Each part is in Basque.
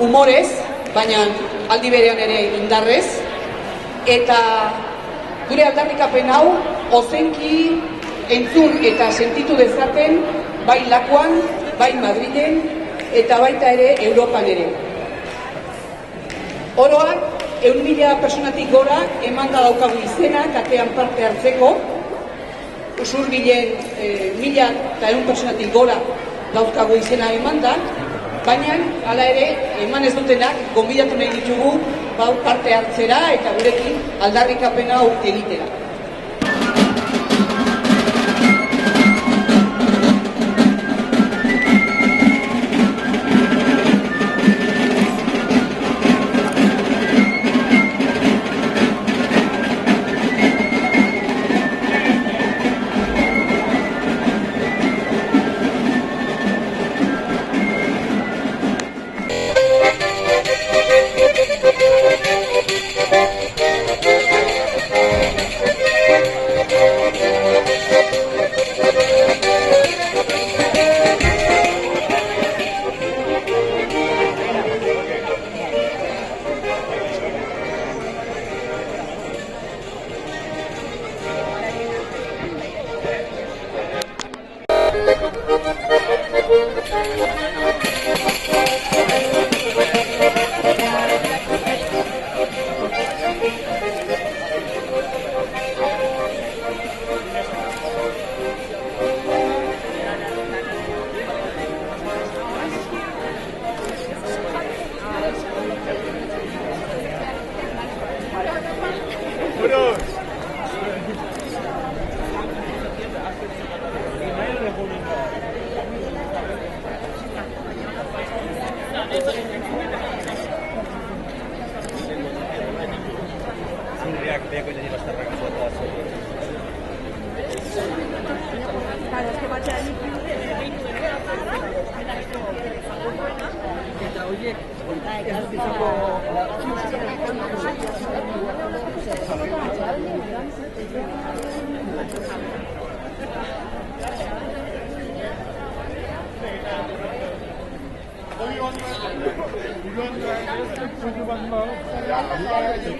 Humorez, baina aldi berean ere indarrez, eta gure aldarrikapen hau ozenki entzun eta sentitu dezaten bai Lakuan, bai Madrilen, eta baita ere Europan ere. Oroan, 100.000 personatik gora eman da daukagu izena katean parte hartzeko, usurbilen 1.100 personatik gora daukagu izena eman da, baina, hala ere, eman ez dutenak, gonbidatu nahi ditugu parte hartzera eta gurekin aldarrikapen hau egitera.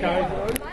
Carré